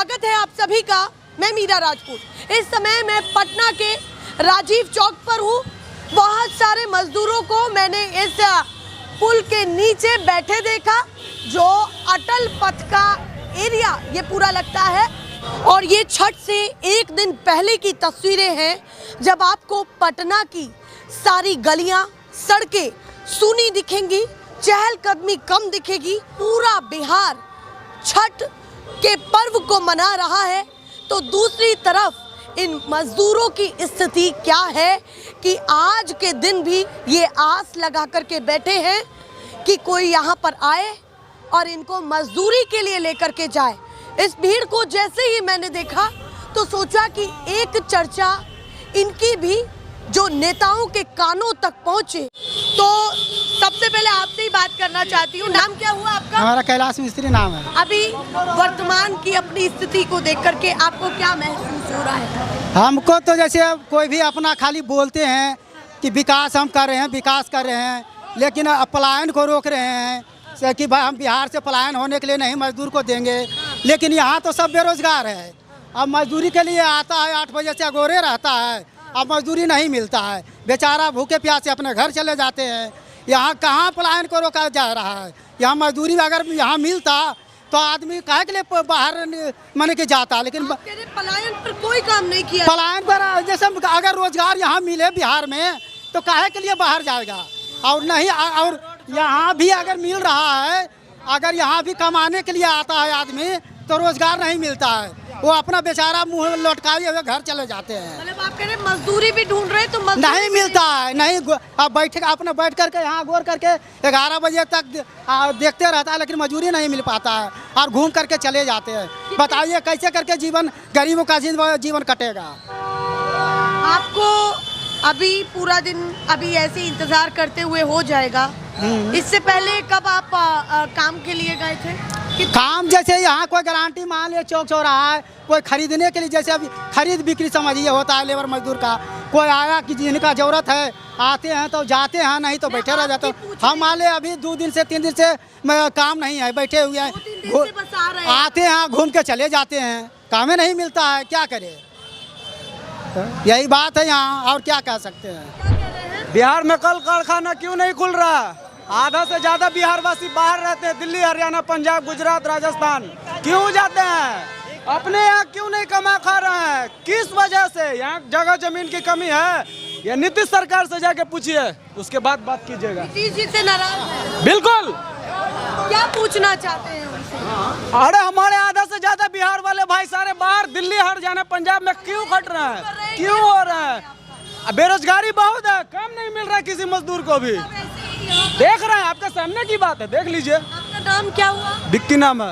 स्वागत है आप सभी का। मैं मीरा राजपूत। इस समय मैं पटना के राजीव चौक पर हूँ। बहुत सारे मजदूरों को मैंने इस पुल के नीचे बैठे देखा, जो अटल पथ का एरिया ये पूरा लगता है। और ये छठ से एक दिन पहले की तस्वीरें हैं, जब आपको पटना की सारी गलियां, सड़कें सूनी दिखेंगी, चहलकदमी कम दिखेगी। पूरा बिहार छठ के पर्व को मना रहा है, तो दूसरी तरफ इन मजदूरों की स्थिति क्या है कि आज के दिन भी ये आस लगा करके बैठे हैं कि कोई यहाँ पर आए और इनको मजदूरी के लिए लेकर के जाए। इस भीड़ को जैसे ही मैंने देखा तो सोचा कि एक चर्चा इनकी भी जो नेताओं के कानों तक पहुंचे। तो सबसे पहले आपसे ही बात करना चाहती हूँ। नाम क्या हुआ आपका? हमारा कैलाश मिस्त्री नाम है। अभी वर्तमान की अपनी स्थिति को देख करके आपको क्या महसूस हो रहा है? हमको तो जैसे कोई भी अपना खाली बोलते हैं कि विकास हम कर रहे हैं, विकास कर रहे हैं, लेकिन पलायन को रोक रहे हैं कि भाई हम बिहार से पलायन होने के लिए नहीं मजदूर को देंगे। लेकिन यहाँ तो सब बेरोजगार है। अब मजदूरी के लिए आता है, 8 बजे से अगोरे रहता है, अब मजदूरी नहीं मिलता है, बेचारा भूखे प्यासे अपने घर चले जाते हैं। यहाँ कहाँ पलायन को रोका जा रहा है? यहाँ मजदूरी अगर यहाँ मिलता तो आदमी काहे के लिए बाहर माने के जाता, लेकिन पलायन पर कोई काम नहीं किया। पलायन पर जैसे अगर रोजगार यहाँ मिले बिहार में तो काहे के लिए बाहर जाएगा? और नहीं, और यहाँ भी अगर मिल रहा है, अगर यहाँ भी कमाने के लिए आता है आदमी तो रोजगार नहीं मिलता है, वो अपना बेचारा मुंह लटकाए हुए घर चले जाते हैं। मतलब आप कह रहे हैं मजदूरी भी ढूंढ रहे तो नहीं मिलता है। नहीं, अब बैठ अपने बैठ करके यहाँ गौर करके 11 बजे तक देखते रहता है, लेकिन मजदूरी नहीं मिल पाता है और घूम करके चले जाते हैं। बताइए कैसे करके जीवन, गरीबों का जीवन कटेगा? आपको अभी पूरा दिन अभी ऐसे इंतजार करते हुए हो जाएगा। इससे पहले कब आप काम के लिए गए थे? काम जैसे यहाँ कोई गारंटी मान लिया चौक चौराहा है, कोई खरीदने के लिए, जैसे अभी खरीद बिक्री समझिए होता है लेबर मजदूर का। कोई आया कि जिनका जरूरत है आते हैं तो जाते हैं, नहीं तो बैठे रह जाते हैं। हम मान ले अभी 2 दिन से 3 दिन से काम नहीं है, बैठे हुए हैं, आते हैं घूम के चले जाते हैं, काम ही नहीं मिलता है, क्या करें? यही बात है यहाँ, और क्या कह सकते हैं? बिहार में कल कारखाना क्यों नहीं खुल रहा? आधा से ज्यादा बिहार वासी बाहर रहते हैं, दिल्ली, हरियाणा, पंजाब, गुजरात, राजस्थान। क्यों जाते हैं? अपने यहाँ क्यों नहीं कमा खा रहे हैं? किस वजह से? यहाँ जगह जमीन की कमी है? या नीतीश सरकार से जाके पूछिए, उसके बाद बात कीजिएगा। नीतीश जी से नाराज हैं? बिल्कुल। क्या पूछना चाहते हैं उनसे? अरे हमारे आधा से ज्यादा बिहार वाले भाई सारे बाहर दिल्ली, हरियाणा, पंजाब में क्यों खट रहे हैं? क्यों हो रहे हैं? बेरोजगारी बहुत है, काम नहीं मिल रहा है किसी मजदूर को भी। देख रहे हैं, आपके सामने की बात है, देख लीजिए। आपका नाम क्या हुआ? विक्की नाम है।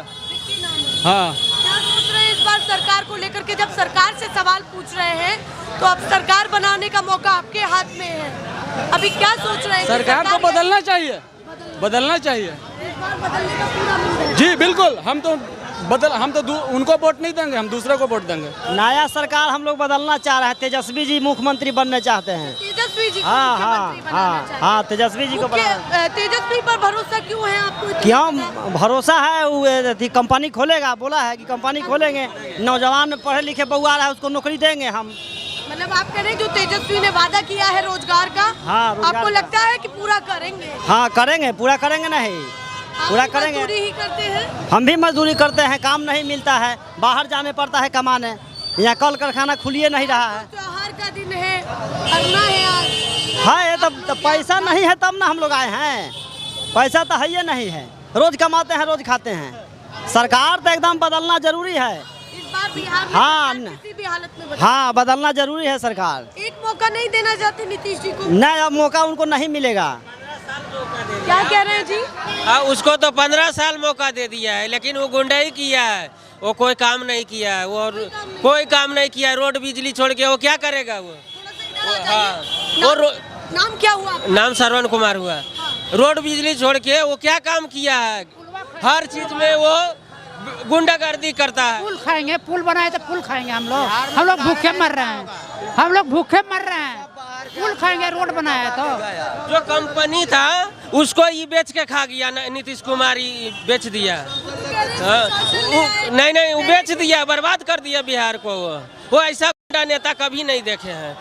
हाँ। क्या सोच रहे हैं इस बार सरकार को लेकर के? जब सरकार से सवाल पूछ रहे हैं तो अब सरकार बनाने का मौका आपके हाथ में है। अभी क्या सोच रहे हैं? सरकार को बदलना चाहिए, बदलना चाहिए। इस बार बदलने का पूरा मूड है? जी बिल्कुल। हम तो उनको वोट नहीं देंगे, हम दूसरे को वोट देंगे। नया सरकार हम लोग बदलना चाह रहे हैं। तेजस्वी जी मुख्यमंत्री बनने चाहते हैं। तेजस्वी जी? हाँ, तेजस्वी जी को बनाना। तेजस्वी पर भरोसा क्यों है आपको? क्यों भरोसा है? वो कंपनी खोलेगा, बोला है कि कंपनी खोलेंगे, नौजवान पढ़े लिखे बउआ रहा है उसको नौकरी देंगे हम। मतलब आप कह रहे हैं जो तेजस्वी ने वादा किया है रोजगार का, हाँ, रोजगार आपको का। लगता है कि पूरा करेंगे? हाँ करेंगे, पूरा करेंगे, नहीं पूरा करेंगे। मजदूरी ही करते हैं? हम भी मजदूरी करते हैं, काम नहीं मिलता है, बाहर जाने पड़ता है कमाने। यहाँ कल कारखाना खुलिए नहीं रहा है। त्योहार का दिन है, करना है आज। हाँ, ये तो पैसा नहीं है तब ना हम लोग आए हैं। पैसा तो है ये नहीं है, रोज कमाते हैं रोज खाते हैं। सरकार तो एकदम बदलना जरूरी है इस बार बिहार में। हाँ, किसी भी हालत में हाँ बदलना जरूरी है। सरकार एक मौका नहीं देना चाहती नीतीश जी को? नहीं, अब मौका उनको नहीं मिलेगा। क्या कह रहे हैं जी? उसको तो 15 साल मौका दे दिया है, लेकिन वो गुंडाई किया है, वो कोई काम नहीं किया है, वो कोई काम नहीं किया। रोड बिजली छोड़ के वो क्या करेगा? वो हाँ, वो नाम क्या हुआ? नाम श्रवण कुमार हुआ। रोड बिजली छोड़ के वो क्या काम किया है? हर चीज में वो गुंडागर्दी करता है। पुल खाएंगे, पुल बनाए तो पुल खाएंगे हम लोग भूखे मर रहे हैं, हम लोग भूखे मर रहे हैं। पुल खाएंगे, रोड बनाया तो। जो कंपनी था उसको ये बेच के खा गया, नीतीश कुमार बेच दिया। कह हाँ, नहीं वो बेच दिया, बर्बाद कर दिया बिहार को। वो ऐसा नेता कभी नहीं देखे हैं।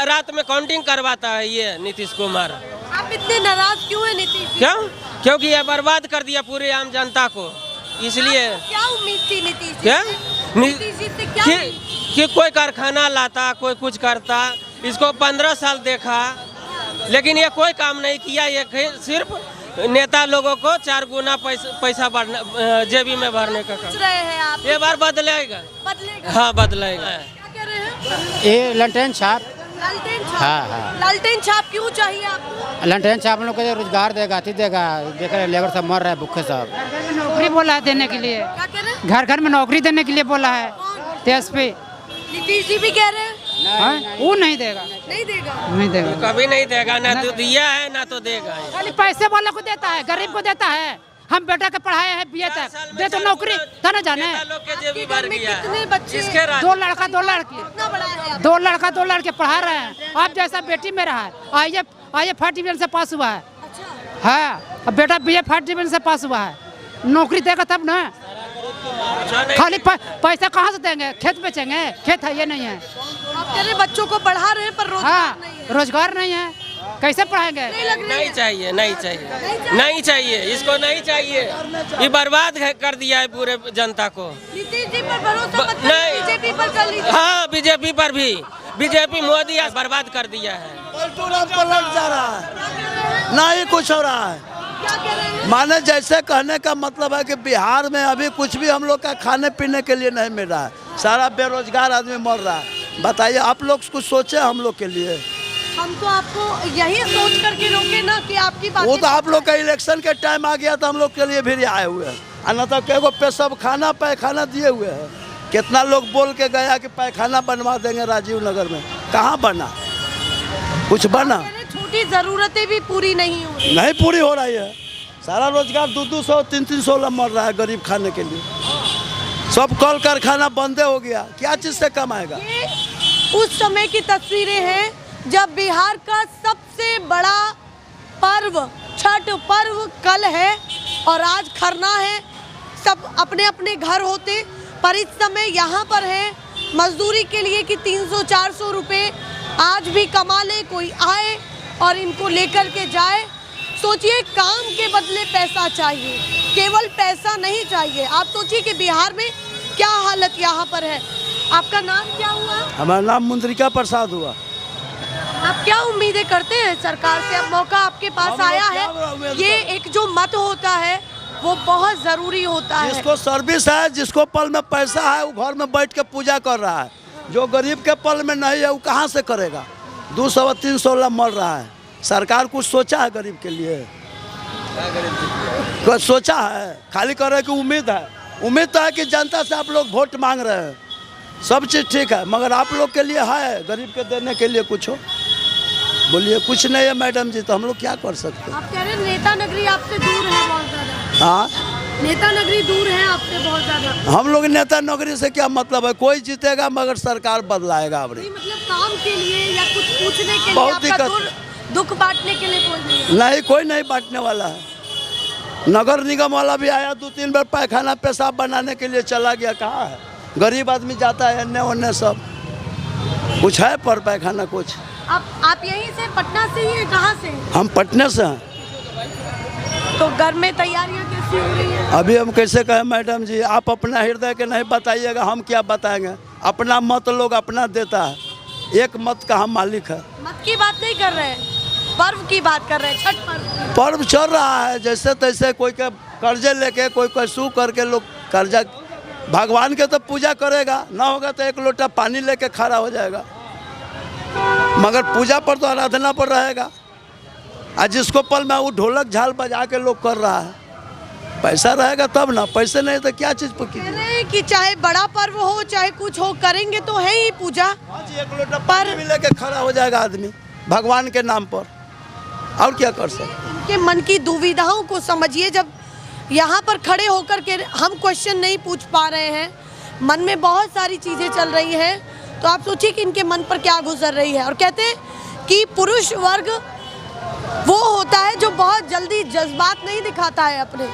रात में काउंटिंग करवाता है ये नीतीश कुमार। आप इतने नाराज क्यों हैं नीतीश जी? क्यों? क्योंकि ये बर्बाद कर दिया पूरे आम जनता को, इसलिए। क्या उम्मीद थी नीतीश जी क्या से? नीतीश जी से क्या उम्मीद? कि कोई कारखाना लाता, कोई कुछ करता। इसको 15 साल देखा, लेकिन ये कोई काम नहीं किया। ये सिर्फ नेता लोगों को 4 गुना पैसा जेबी में भरने का काम। सोच रहे हैं आप? ये बार बदलेगा। हाँ, बदलेगा। क्या कह रहे हैं? ये ललटेन छाप, लालटेन छाप। हाँ। लालटेन छाप क्यों चाहिए आपको? ललटेन छाप हम लोग को रोजगार देगा, अति देगा। देखकर लेबर सब मर रहा है भूखे सब। नौकरी बोला है देने के लिए, क्या कह रहे हैं? घर घर में नौकरी देने के लिए बोला है तेजस्वी। नीतीश जी भी कह रहे हैं वो नहीं देगा, नहीं देगा। नहीं देगा, कभी नहीं देगा। ना तो दिया है ना तो देगा। खाली पैसे वाला को देता है, गरीब को देता है। हम बेटा के पढ़ाए हैं बीए तक, दे तो नौकरी तो ना जाने। आपके घर में कितने बच्चे? 2 लड़का 2 लड़की, कितना बड़ा है आप? 2 लड़का 2 लड़के पढ़ा रहे हैं। आप जैसा बेटी मेरा है, आइए फर्स्ट डिवीजन से पास हुआ है। अच्छा। हाँ, अब बेटा बीए फर्स्ट डिवीजन से पास हुआ है। नौकरी देगा तब ना। खाली पैसा कहाँ से देंगे? खेत बेचेंगे? खेत है ये नहीं है। आप कह रहे बच्चों को पढ़ा रहे हैं पर रोजगार हाँ, नहीं है। रोजगार नहीं है, कैसे पढ़ाएंगे? नहीं चाहिए, नहीं चाहिए, नहीं चाहिए, इसको नहीं चाहिए। ये बर्बाद कर दिया है पूरे जनता को। नीतीश जी पर भरोसा मत करिए, नहीं। बीजेपी पर कर लीजिए। हाँ, बीजेपी पर भी। बीजेपी मोदी बर्बाद कर दिया है। पलट जा रहा है, ना ही कुछ हो रहा है। क्या कह रहे हैं? माने जैसे कहने का मतलब है कि बिहार में अभी कुछ भी हम लोग का खाने पीने के लिए नहीं मिल रहा है। सारा बेरोजगार आदमी मर रहा है। बताइए आप लोग कुछ सोचे हम लोग के लिए। हम तो आपको यही सोच करके रोके ना कि आपकी बात। वो तो आप लोग का इलेक्शन के टाइम आ गया तो हम लोग के लिए भी आए हुए हैं। न तो केगो पे सब खाना पैखाना दिए हुए हैं। कितना लोग बोल के गया कि पैखाना बनवा देंगे राजीव नगर में, कहाँ बना? कुछ बना? छोटी जरूरतें भी पूरी नहीं हो रही। नहीं पूरी हो रही है। सारा रोजगार 200 300 मर रहा है गरीब खाने के लिए। सब कल कारखाना बंदे हो गया, क्या चीज से कमाएगा? ये उस समय की तस्वीरें हैं जब बिहार का सबसे बड़ा पर्व छठ पर्व कल है और आज खरना है। सब अपने अपने घर होते, पर इस समय यहाँ पर है मजदूरी के लिए कि 300-400 रुपये आज भी कमा ले, कोई आए और इनको लेकर के जाए। सोचिए, काम के बदले पैसा चाहिए, केवल पैसा नहीं चाहिए। आप सोचिए कि बिहार में क्या हालत यहाँ पर है। आपका नाम क्या हुआ? हमारा नाम मुंद्रिका प्रसाद हुआ। आप क्या उम्मीदें करते हैं सरकार से? अब मौका आपके पास हम लोग आया क्या है। उम्मीद ये एक जो मत होता है वो बहुत जरूरी होता है। जिसको सर्विस है, जिसको पल में पैसा है, वो घर में बैठ के पूजा कर रहा है। जो गरीब के पल में नहीं है वो कहाँ से करेगा? 200-300 मर रहा है। सरकार कुछ सोचा है गरीब के लिए? कुछ सोचा है? खाली करे की उम्मीद है। उम्मीद तो है कि जनता से आप लोग वोट मांग रहे हैं, सब चीज़ ठीक है, मगर आप लोग के लिए है गरीब के देने के लिए कुछ हो? बोलिए, कुछ नहीं है मैडम जी, तो हम लोग क्या कर सकते हैं? आप कह रहे हैं नेता नगरी आपसे दूर है बहुत ज्यादा। हाँ, नेता नगरी दूर है आपसे बहुत ज्यादा। हम लोग नेता नौकरी से क्या मतलब है? कोई जीतेगा मगर सरकार बदलाएगा। अब मतलब काम के लिए या कुछ पूछने के लिए, बहुत आपका दिक्कत। दुख बांटने के लिए कोई नहीं है। नहीं, कोई नहीं बांटने वाला है। नगर निगम वाला भी आया, 2-3 बार पैखाना पेशाब बनाने के लिए चला गया। कहाँ है? गरीब आदमी जाता है एन्ने ओन्ने, सब कुछ है पर पैखाना कुछ। आप यहीं से पटना से ही हैं? कहाँ से? हम पटने से हैं। तो घर में तैयारियां कैसी हो रही हैं? अभी हम कैसे कहें मैडम जी, आप अपना हृदय के नहीं बताइएगा, हम क्या बताएंगे? अपना मत लोग अपना देता है, एक मत का हम मालिक है। मत की बात नहीं कर रहे हैं, पर्व की बात कर रहे हैं, छठ पर्व। पर्व चल रहा है जैसे तैसे, कोई के कर्जे लेके, कोई कैसू करके लोग कर्जा। भगवान के तो पूजा करेगा, ना होगा तो 1 लोटा पानी लेके खड़ा हो जाएगा, मगर पूजा पर तो आराधना पर रहेगा। आज जिसको पल में वो ढोलक झाल बजा के लोग कर रहा है, पैसा रहेगा तब ना, पैसे नहीं तो क्या चीज़ पर कह रहे हैं कि चाहे बड़ा पर्व हो चाहे कुछ हो, करेंगे तो है ही पूजा। 1 लोटा पानी भी लेके खड़ा हो जाएगा आदमी भगवान के नाम पर, और क्या कर सकते? उनके मन की दुविधाओं को समझिए। जब यहाँ पर खड़े होकर के हम क्वेश्चन नहीं पूछ पा रहे हैं, मन में बहुत सारी चीज़ें चल रही हैं, तो आप सोचिए कि इनके मन पर क्या गुजर रही है। और कहते हैं कि पुरुष वर्ग वो होता है जो बहुत जल्दी जज्बात नहीं दिखाता है अपने।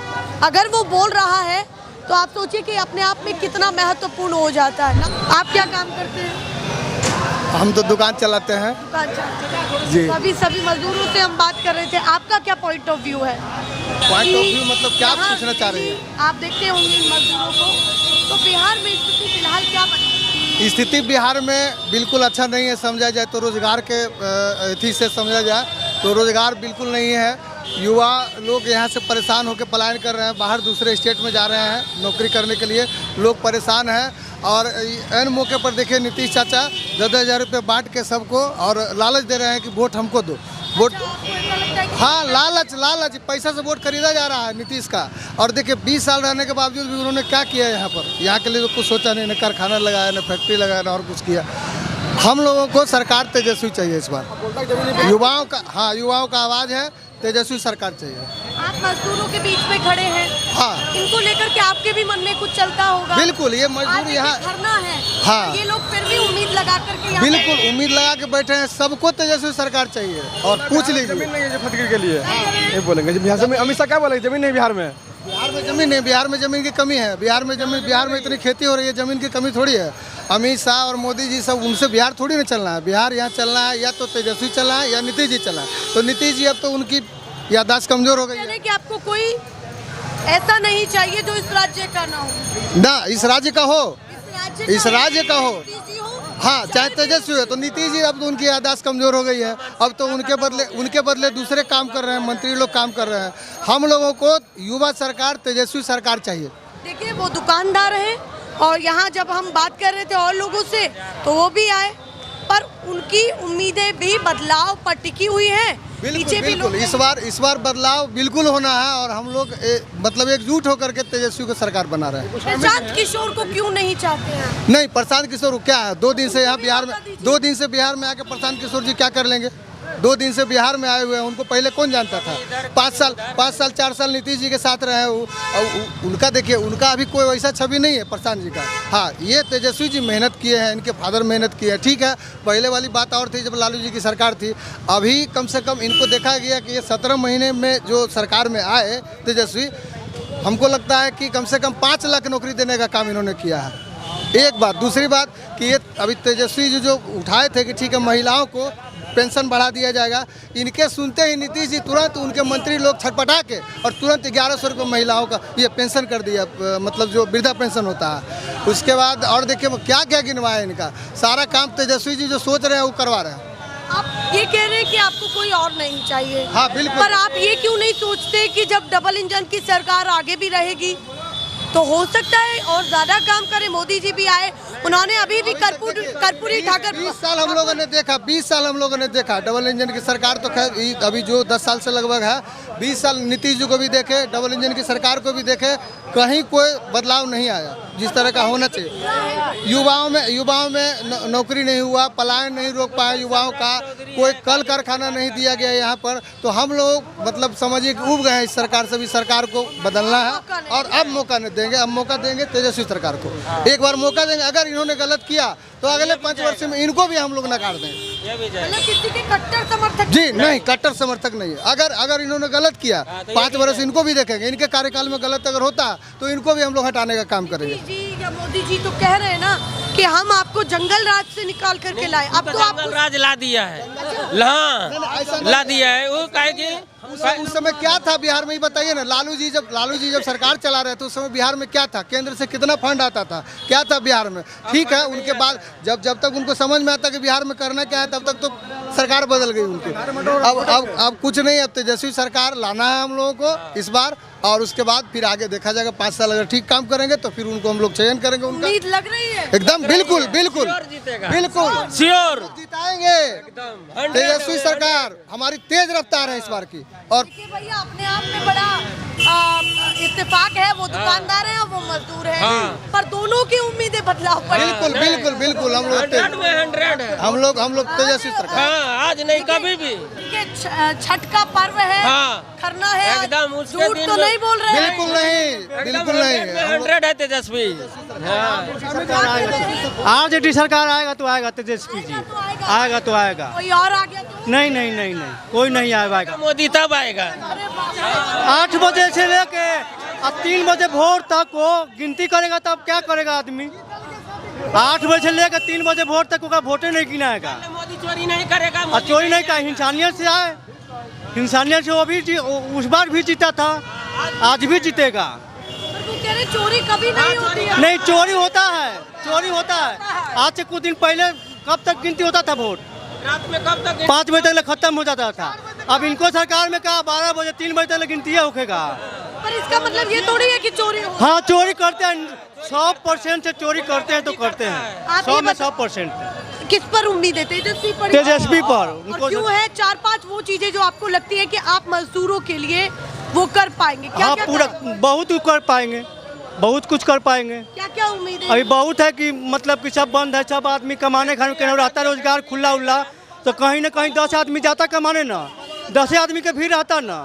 अगर वो बोल रहा है तो आप सोचिए कि अपने आप में कितना महत्वपूर्ण हो जाता है ना। आप क्या काम करते हैं? हम तो दुकान चलाते हैं दुकान चलाते हैं। जी। तो अभी सभी मजदूरों से हम बात कर रहे थे, आपका क्या पॉइंट ऑफ व्यू है? पॉइंट ऑफ व्यू मतलब क्या आप यहाँ पूछना चाह रहे हैं? आप देखते होंगे इन मजदूरों को, तो बिहार में स्थिति फिलहाल क्या बनी? स्थिति बिहार में बिल्कुल अच्छा नहीं है। समझा जाए तो रोजगार के अथी से समझा जाए तो रोजगार बिल्कुल नहीं है। युवा लोग यहाँ से परेशान होकर पलायन कर रहे हैं, बाहर दूसरे स्टेट में जा रहे हैं नौकरी करने के लिए। लोग परेशान हैं और एन मौके पर देखिए नीतीश चाचा 10,000 रुपये बांट के सबको और लालच दे रहे हैं कि वोट हमको दो। वोट, हाँ, लालच पैसा से वोट खरीदा जा रहा है नीतीश का। और देखिए 20 साल रहने के बावजूद भी उन्होंने क्या किया यहाँ पर, यहाँ के लिए तो कुछ सोचा नहीं, न कारखाना लगाया, न फैक्ट्री लगाया, न और कुछ किया। हम लोगों को सरकार तेजस्वी चाहिए इस बार। युवाओं का आवाज़ है, तेजस्वी सरकार चाहिए। आप मजदूरों के बीच में खड़े हैं, हाँ, इनको लेकर के आपके भी मन में कुछ चलता होगा। बिल्कुल, ये मजदूर आज यहाँ धरना है, हाँ। ये लोग फिर भी उम्मीद लगा करके यहाँ बिल्कुल उम्मीद लगा के बैठे हैं। सबको तेजस्वी सरकार चाहिए। और पूछ लीजिए, जमीन नहीं है जो फटगिर के लिए ये बोलेंगे। बिहार में अमित शाह क्या बोलेंगे? जमीन नहीं बिहार में। बिहार में जमीन नहीं, बिहार में जमीन की कमी है। बिहार में इतनी खेती हो रही है, जमीन की कमी थोड़ी है। अमित शाह और मोदी जी सब, उनसे बिहार थोड़ी ना चलना है। बिहार यहाँ चलना है या तो तेजस्वी चलना है या नीतीश जी चलना है। तो नीतीश जी अब तो उनकी याददाश्त कमजोर हो गई है। कि आपको कोई ऐसा नहीं चाहिए जो इस राज्य का ना हो। ना, इस राज्य का हो, इस राज्य का हो। नीतीश जी हो, हाँ, चाहे तेजस्वी हो। तो नीतीश जी अब तो उनकी याददाश्त कमजोर हो गई है। अब तो उनके बदले दूसरे काम कर रहे हैं, मंत्री लोग काम कर रहे हैं। हम लोगों को युवा सरकार, तेजस्वी सरकार चाहिए। देखिए वो दुकानदार हैं और यहाँ जब हम बात कर रहे थे और लोगों से तो वो भी आए, पर उनकी उम्मीदें भी बदलाव पर टिकी हुई है। बिल्कुल इस बार बदलाव बिल्कुल होना है और हम लोग मतलब एकजुट होकर के तेजस्वी को सरकार बना रहे हैं। प्रशांत किशोर को क्यों नहीं चाहते हैं? नहीं, प्रशांत किशोर क्या है, 2 दिन से यहाँ बिहार में, 2 दिन से बिहार में आके प्रशांत किशोर जी क्या कर लेंगे? 2 दिन से बिहार में आए हुए हैं, उनको पहले कौन जानता था? 5 साल 4 साल नीतीश जी के साथ रहे हैं। उनका देखिए, उनका अभी कोई वैसा छवि नहीं है प्रशांत जी का। हाँ, ये तेजस्वी जी मेहनत किए हैं, इनके फादर मेहनत किए हैं, ठीक है। पहले वाली बात और थी जब लालू जी की सरकार थी। अभी कम से कम इनको देखा गया कि ये 17 महीने में जो सरकार में आए तेजस्वी, हमको लगता है कि कम से कम 5 लाख नौकरी देने का काम इन्होंने किया है। एक बात। दूसरी बात कि ये अभी तेजस्वी जी जो उठाए थे कि ठीक है महिलाओं को पेंशन बढ़ा दिया जाएगा, इनके सुनते ही नीतीश जी तुरंत उनके मंत्री लोग छटपटा के और तुरंत 1100 रुपये महिलाओं का ये पेंशन कर दिया, मतलब जो वृद्धा पेंशन होता है। उसके बाद और देखिए वो क्या क्या गिनवाया इनका, सारा काम तेजस्वी जी जो सोच रहे हैं वो करवा रहे हैं। आप ये कह रहे हैं कि आपको कोई और नहीं चाहिए। हाँ, बिल्कुल। पर आप ये क्यों नहीं सोचते कि जब डबल इंजन की सरकार आगे भी रहेगी तो हो सकता है और ज्यादा काम करे? मोदी जी भी आए, उन्होंने अभी भी कर्पूरी ठाकर 20 साल हम लोगों ने देखा, 20 साल हम लोगों ने देखा डबल इंजन की सरकार। तो खैर अभी जो 10 साल से लगभग है, 20 साल नीतीश जी को भी देखे, डबल इंजन की सरकार को भी देखे, कहीं कोई बदलाव नहीं आया जिस तरह का होना चाहिए। युवाओं में नौकरी नहीं हुआ, पलायन नहीं रोक पाए युवाओं का, कोई कल कारखाना नहीं दिया गया यहाँ पर। तो हम लोग मतलब समझिए कि उब गए हैं इस सरकार से भी। सरकार को बदलना है और अब मौका नहीं देंगे, अब मौका देंगे तेजस्वी सरकार को। एक बार मौका देंगे, अगर इन्होंने गलत किया तो अगले 5 वर्ष में इनको भी हम लोग नकार देंगे। किसी के कट्टर समर्थक जी नहीं, कट्टर समर्थक नहीं है। अगर इन्होंने गलत किया 5 वर्ष इनको भी देखेंगे। इनके कार्यकाल में गलत अगर होता तो इनको भी हम लोग हटाने का काम करेंगे। जी या मोदी जी तो कह रहे हैं ना कि हम आपको जंगल राज से निकाल करके लाए, अब तो जंगल राज ला दिया है। हाँ, ला दिया है। वो कहेगी उस समय क्या था बिहार में, ही बताइए ना। लालू जी जब सरकार चला रहे थे उस समय बिहार में क्या था? केंद्र से कितना फंड आता था, क्या था बिहार में? ठीक है, उनके बाद जब तक उनको समझ में आता कि बिहार में करना क्या है, तब तक तो सरकार बदल गई उनकी। अब कुछ नहीं, अब तेजस्वी सरकार लाना है हम लोगों को इस बार। और उसके बाद फिर आगे देखा जाएगा। 5 साल अगर ठीक काम करेंगे तो फिर उनको हम लोग चयन करेंगे। उनका उम्मीद लग रही है एकदम बिल्कुल श्योर जिताएंगे। तेजस्वी सरकार हमारी तेज रफ्तार है इस बार की। और भैया अपने आप में बड़ा इत्तेफाक है, वो दुकानदार है और वो मजदूर है। पर दोनों की उम्मीदें बदलाव पर। बिल्कुल हम लोग तेजस्वी सरकार। हाँ, आज नहीं कभी भी। छठ का पर्व है, खरना है, एकदम उसके दिन तो नहीं बोल रहे हैं। बिल्कुल नहीं 100 है तेजस्वी। आरजेडी सरकार आएगा तो आएगा, तेजस्वी जी आएगा तो आएगा। कोई और आ गया तो नहीं, कोई नहीं आएगा। मोदी तब आएगा। 8 बजे से लेके अब 3 बजे भोर तक वो गिनती करेगा तब क्या करेगा आदमी? 8 बजे से लेकर 3 बजे भोर तक होगा, वोटे नहीं गिनाएगा। मोदी चोरी नहीं करेगा, और चोरी नहीं का इंसानियत से आए, इंसानियत से वो भी उस बार भी जीता था, आज भी जीतेगा। वो कह रहे चोरी कभी नहीं होती है। नहीं, चोरी होता है, चोरी होता है। आज से कुछ दिन पहले कब तक गिनती होता था वोट? रात में कब तक? 5 बजे तक खत्म हो जाता था। अब इनको सरकार में कहा 12 बजे 3 बजे तक गिनती होगा। पर इसका मतलब ये थोड़ी है कि चोरी हो। हाँ, चोरी करते हैं, 100% से चोरी करते हैं तो करते हैं, आप 100 ये में बता- 100%। किस पर उम्मीद है? तेजस्वी पर? तेजस्वी पर। और क्यों है 4-5 वो चीजें जो आपको लगती है कि आप मजदूरों के लिए वो कर पाएंगे? क्या हाँ, क्या पूरा बहुत कुछ कर पाएंगे, बहुत कुछ कर पाएंगे। क्या क्या उम्मीद है? अभी बहुत है कि मतलब कि सब बंद है, सब आदमी कमाने खाने के रहता, रोजगार खुला उल्ला, तो कहीं ना कहीं 10 आदमी जाता कमाने ना, 10 आदमी के भीड़ रहता ना।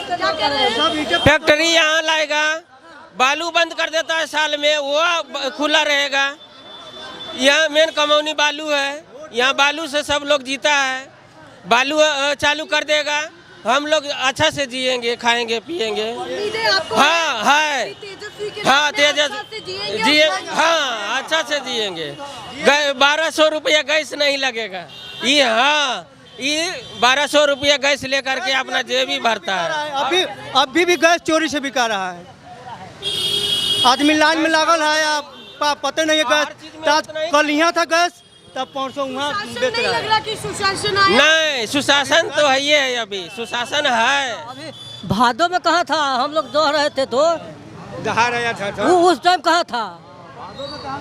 क्या कह रहे हैं? फैक्ट्री यहाँ लाएगा, बालू बंद कर देता है साल में, वो खुला रहेगा। यहाँ मेन कमौनी बालू है, यहाँ बालू से सब लोग जीता है। बालू चालू कर देगा, हम लोग अच्छा से जिएंगे, खाएंगे, पिएंगे। उम्मीद है आपको? हाँ है, तेजस्वी के हाँ साथ में अच्छा से तेजस्वी जिएंगे जिए, और- हाँ अच्छा से जिएंगे। 1200 रुपया गैस नहीं लगेगा। ये हाँ, ये 1200 रुपया गैस लेकर के अपना जेब ही भरता है। अभी भी गैस चोरी से बिका रहा है, आदमी लाइन में लागल है, आप पता नहीं है गैस, कल यहाँ था गैस, तब परसों वहाँ सुशासन बेच नहीं रहा लग है। रहा कि सुशासन आया? नहीं, सुशासन तो है, ये है, अभी सुशासन है। अभी भादो में कहा था, हम लोग दौड़ रहे थे तो दहा रहा था उस टाइम कहा था,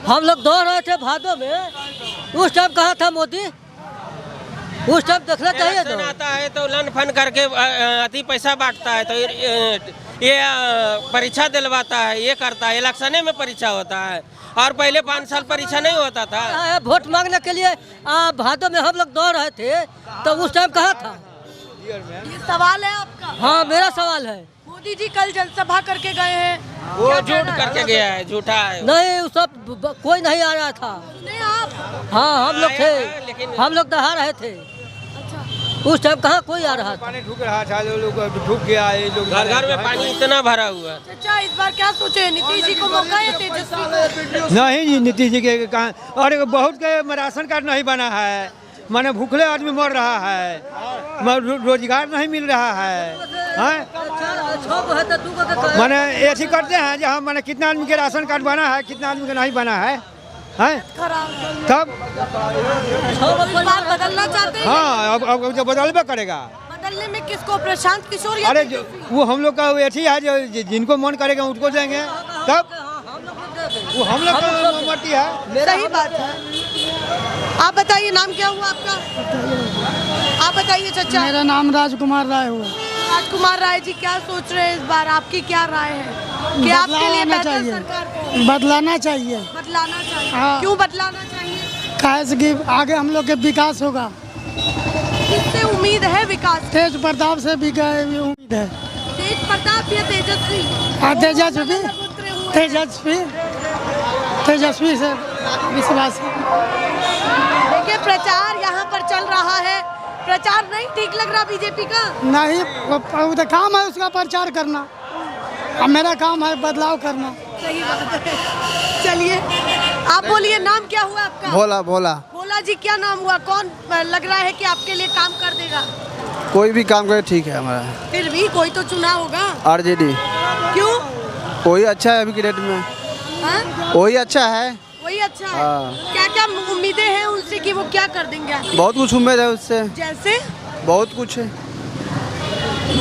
हम लोग दौड़ रहे थे भादो में, उस टाइम कहा था मोदी, उस टाइम देखना चाहिए इलेक्शन तो। आता है तो लन फन करके अति पैसा बांटता है, तो ये परीक्षा दिलवाता है, ये करता है। इलेक्शने में परीक्षा होता है, और पहले 5 साल परीक्षा नहीं होता था। वोट मांगने के लिए भादो में हम लोग दौड़ रहे थे तो उस टाइम कहा था। ये सवाल है आपका? हाँ, मेरा सवाल है। मोदी जी कल जनसभा करके गए हैं, वो झूठ करके गया है, झूठा है। नहीं, वो सब कोई नहीं आ रहा था। नहीं आप? हाँ, हम लोग आया थे, है, लेकिन- हम लोग दहा रहे थे, उस टाइम कहाँ कोई आ रहा था। पानी ढुक रहा था, लोग ढुक गया, ये लोग घर घर में पानी इतना भरा हुआ है। चाचा इस बार क्या सोचे, नीतीश जी को मौका या तेजस्वी को? नहीं जी, नीतीश जी के कहाँ, और बहुत के राशन कार्ड नहीं बना है, माने भूखले आदमी मर रहा है, रोजगार नहीं मिल रहा है, माने ऐसे करते हैं जहाँ माने कितना आदमी के राशन कार्ड बना है, कितना आदमी का नहीं बना है, तब इस बार बदलना चाहते हैं? हाँ, अब जो बदलबे करेगा। बदलने में किसको? प्रशांत किशोर या अरे तेजस्वी? वो हम लोग का ऐसी है जो जिनको मन करेगा उनको देंगे, तब वो हम लोग का मर्जी है। सही बात है। आप बताइए, नाम क्या हुआ आपका? आप बताइए चाचा। मेरा नाम राजकुमार राय हुआ। राजकुमार राय जी, क्या सोच रहे हैं इस बार? आपकी क्या राय है कि आपके लिए बेहतर सरकार को बदलाना चाहिए। बदलाना चाहिए? हाँ। क्यों बदलाना चाहिए? कैसे कि आगे हम लोग के विकास होगा। किससे उम्मीद है विकास? तेज प्रताप से भी उम्मीद है। तेज प्रताप या तेजस्वी? हाँ, तेजस्वी, तेजस्वी, तेजस्वी से विश्वास है। देखिए प्रचार यहाँ पर चल रहा है, प्रचार नहीं ठीक लग रहा बीजेपी का? नहीं, वो तो काम है उसका प्रचार करना, अब मेरा काम है बदलाव करना। सही बात है। चलिए आप बोलिए, नाम क्या हुआ आपका? भोला भोला। भोला जी, क्या नाम हुआ? कौन लग रहा है कि आपके लिए काम कर देगा? कोई भी काम करे ठीक है हमारा। फिर भी कोई तो चुनाव होगा। आरजेडी। क्यों? वही अच्छा है अभी की डेट में, हाँ? वही अच्छा है। वही अच्छा है। हाँ। क्या क्या उम्मीदें हैं उनसे कि वो क्या कर देंगे? बहुत कुछ उम्मीद है उससे, जैसे बहुत कुछ है,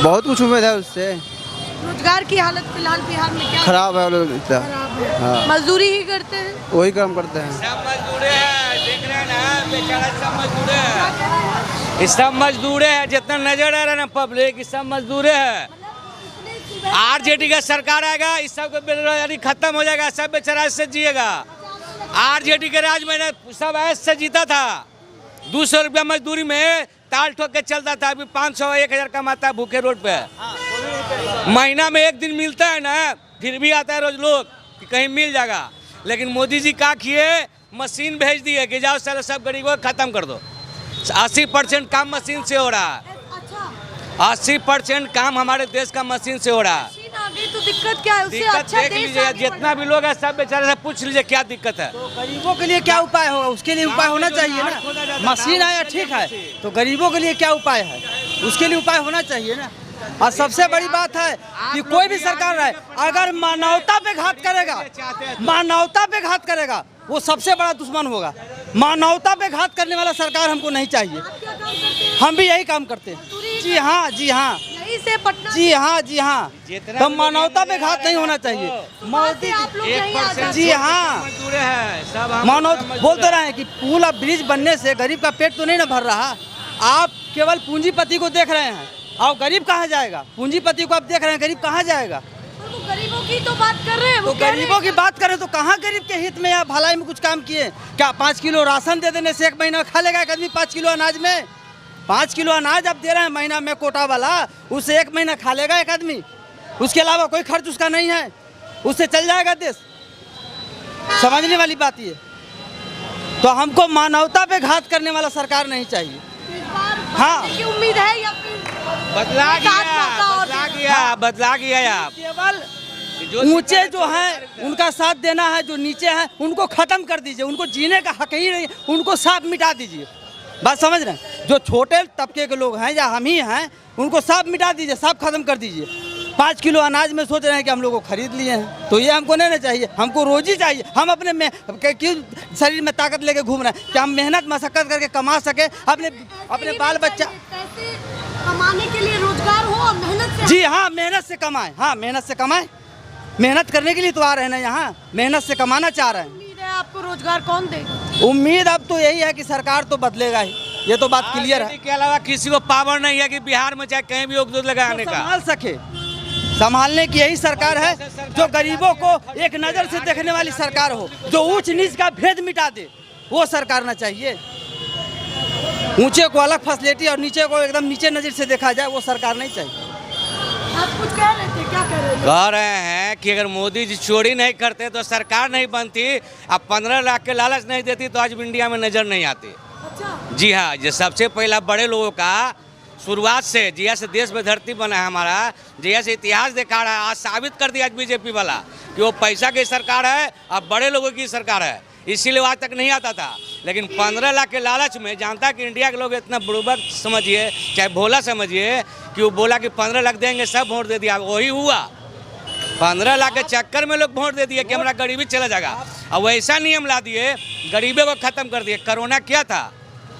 बहुत कुछ उम्मीद है उससे। रोजगार की हालत फिलहाल बिहार में क्या खराब है वो लोग इतना। खराब है? हाँ। मजदूरी ही करते हैं। वही काम करते हैं। सब मजदूर है, देख रहे हैं ना, बेचारा सब मजदूर है। सब मजदूर है, जितना नजर आ रहा है ना पब्लिक, सब मजदूर है। आरजेडी का सरकार आएगा, इस सब बेरोजगारी खत्म हो जाएगा, सब बेचारा से जिएगा। आरजेडी के राज में सब ऐसे जीता था, 200 रुपया मजदूरी में ताल ठोक के चलता था, अभी 500 1000 कमाता है भूखे रोड पे। महीना में एक दिन मिलता है ना, फिर भी आता है रोज लोग कि कहीं मिल जाएगा। लेकिन मोदी जी क्या किए, मशीन भेज दिए कि जाओ सारे सब गरीबों को खत्म कर दो। 80% काम मशीन से हो रहा है, 80% काम हमारे देश का मशीन से हो रहा है। ये तो दिक्कत क्या है? उससे दिक्कत अच्छा देख देश लीजिए, आगे जितना भी लोग हैं सब बेचारे से पूछ लीजिए क्या दिक्कत है। तो गरीबों के लिए क्या उपाय होगा? उसके लिए उपाय होना चाहिए ना। मशीन आया ठीक है, तो गरीबों के लिए क्या उपाय है? उसके लिए उपाय होना चाहिए ना। और सबसे बड़ी बात है कि कोई भी सरकार रहे, अगर मानवता पे घात करेगा, मानवता पे घात करेगा, वो सबसे बड़ा दुश्मन होगा। मानवता पे घात करने वाला सरकार हमको नहीं चाहिए। हम भी यही काम करते हैं। जी हाँ, जी हाँ, यहीं से पटना जी हाँ, जी हाँ। तो मानवता पे घात नहीं होना चाहिए। मोदी आप लोग यहीं आ जाते जी हाँ, मजदूर है सब। मानव बोल तो रहे हैं कि पुल और ब्रिज बनने से गरीब का पेट तो नहीं ना भर रहा। आप केवल पूंजीपति को देख रहे हैं, और गरीब कहाँ जाएगा? पूंजीपति को आप देख रहे हैं, गरीब कहाँ जाएगा? वो गरीबों की तो बात कर रहे हैं। तो गरीबों की बात करें तो कहाँ गरीब के हित में या भलाई में कुछ काम किए? क्या 5 किलो राशन दे देने से 1 महीना खा लेगा एक आदमी? 5 किलो अनाज में 5 किलो अनाज आप दे रहे हैं महीना में कोटा वाला, उससे 1 महीना खा लेगा एक आदमी? उसके अलावा कोई खर्च उसका नहीं है, उससे चल जाएगा देश? समझने वाली बात ये। तो हमको मानवता पे घात करने वाला सरकार नहीं चाहिए। हाँ, की उम्मीद है या फिर बदला गया आप। केवल ऊंचे जो हैं उनका साथ देना है, जो नीचे हैं उनको खत्म कर दीजिए। उनको जीने का हक ही नहीं, उनको साफ मिटा दीजिए। बात समझ रहे हैं? जो छोटे तबके के लोग हैं या हम ही हैं, उनको साफ मिटा दीजिए, साफ खत्म कर दीजिए। 5 किलो अनाज में सोच रहे हैं कि हम लोग को खरीद लिए हैं, तो ये हमको नहीं चाहिए। हमको रोजी चाहिए। हम अपने में क्यों शरीर में ताकत लेके घूम रहे हैं? क्या हम मेहनत मशक्कत करके कमा सके, अपने बाल बच्चा कमाने के लिए रोजगार हो और मेहनत से? जी हाँ, मेहनत से कमाएं। हाँ, मेहनत से कमाएं। मेहनत करने के लिए तो आ रहे हैं ना यहाँ, मेहनत से कमाना चाह रहे हैं। उम्मीद है आपको रोजगार कौन देगा? उम्मीद अब तो यही है कि सरकार तो बदलेगा ही, ये तो बात क्लियर है। के अलावा किसी को पावर नहीं है कि बिहार में चाहे कहीं भी उपद्रव लगाने का संभाल सके। संभालने की यही सरकार है, जो गरीबों को एक नज़र से देखने वाली सरकार हो, जो ऊंच नीच का भेद मिटा दे, वो सरकार ना चाहिए। ऊंचे को अलग फैसिलिटी और नीचे को एकदम नीचे नज़र से देखा जाए, वो सरकार नहीं चाहिए। आप कुछ कह रहे थे, क्या कह रहे थे? कह रहे हैं कि अगर मोदी जी चोरी नहीं करते तो सरकार नहीं बनती। अब 15 लाख के लालच नहीं देती तो आज इंडिया में नजर नहीं आती। अच्छा। जी हाँ, ये सबसे पहला बड़े लोगों का शुरुआत से जैसे देश में धरती बना है हमारा, जैसे इतिहास देखा रहा है, आज साबित कर दिया बीजेपी वाला कि वो पैसा की सरकार है, अब बड़े लोगों की सरकार है। इसीलिए आज तक नहीं आता था। लेकिन 15 लाख के लालच में जानता कि इंडिया के लोग इतना बुड़बक समझिए चाहे भोला समझिए कि वो बोला कि 15 लाख देंगे, सब वोट दे दिया। वही हुआ, 15 लाख के चक्कर में लोग वोट दे दिए कि हमारा गरीबी चला जाएगा। अब वैसा नियम ला दिए, गरीबी को ख़त्म कर दिए। कोरोना क्या था?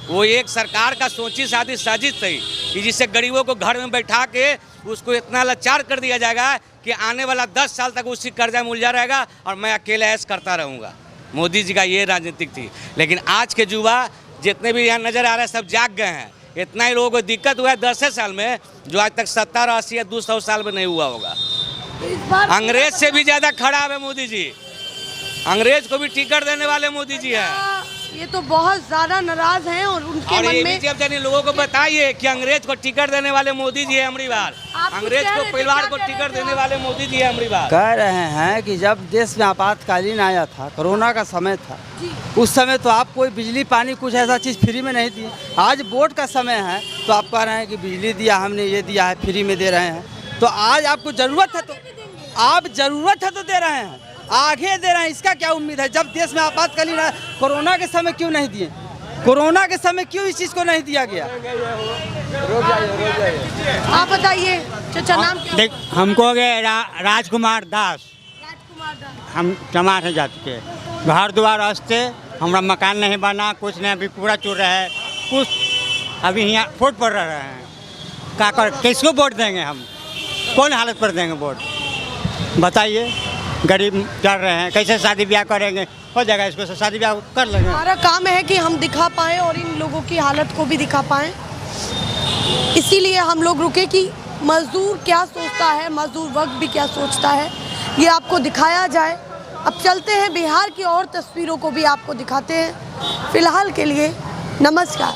वो एक सरकार का सोची साधी साजिश थी कि जिससे गरीबों को घर में बैठा के उसको इतना लाचार कर दिया जाएगा कि आने वाला 10 साल तक उसी कर्जा में उलझा रहेगा और मैं अकेले ऐश करता रहूँगा। मोदी जी का ये राजनीतिक थी। लेकिन आज के युवा जितने भी यहाँ नज़र आ रहे हैं सब जाग गए हैं। इतना ही लोगों को दिक्कत हुआ है 10 साल में, जो आज तक 70, 80 या 200 साल में नहीं हुआ होगा। अंग्रेज से भी ज़्यादा खराब है मोदी जी। अंग्रेज को भी टिकट देने वाले मोदी जी हैं। ये तो बहुत ज्यादा नाराज हैं और उनके मन में जब जानी लोगों को बताइए कि अंग्रेज को टिकट देने वाले मोदी जी है अमरी बार। अंग्रेज को परिवार को टिकट देने वाले मोदी जी है अमरी बार। कह रहे हैं कि जब देश में आपातकालीन आया था, कोरोना का समय था, उस समय तो आप कोई बिजली पानी कुछ ऐसा चीज़ फ्री में नहीं दी। आज वोट का समय है तो आप कह रहे हैं कि बिजली दिया हमने, ये दिया है, फ्री में दे रहे हैं। तो आज आपको ज़रूरत है तो आप ज़रूरत है तो दे रहे हैं, आगे दे रहे हैं। इसका क्या उम्मीद है? जब देश में आपातकालीन कोरोना के समय क्यों नहीं दिए? कोरोना के समय क्यों इस चीज़ को नहीं दिया गया? आप बताइए चाचा, नाम क्या? देख, हमको गए राजकुमार दास। हम चमार जाति के, घर द्वार अस्ते, हमारा मकान नहीं बना, कुछ नहीं, अभी पूरा चूर रहा है। कुछ अभी यहाँ वोट पड़ रहे हैं, क्या कर, किसको वोट देंगे हम? कौन हालत पर देंगे वोट? बताइए। गरीब चल रहे हैं, कैसे शादी ब्याह करेंगे? हो जाएगा, इसको शादी ब्याह कर लेंगे। हमारा काम है कि हम दिखा पाएँ और इन लोगों की हालत को भी दिखा पाएँ। इसीलिए हम लोग रुके कि मजदूर क्या सोचता है, मजदूर वर्ग भी क्या सोचता है, ये आपको दिखाया जाए। अब चलते हैं बिहार की और तस्वीरों को भी आपको दिखाते हैं। फिलहाल के लिए नमस्कार।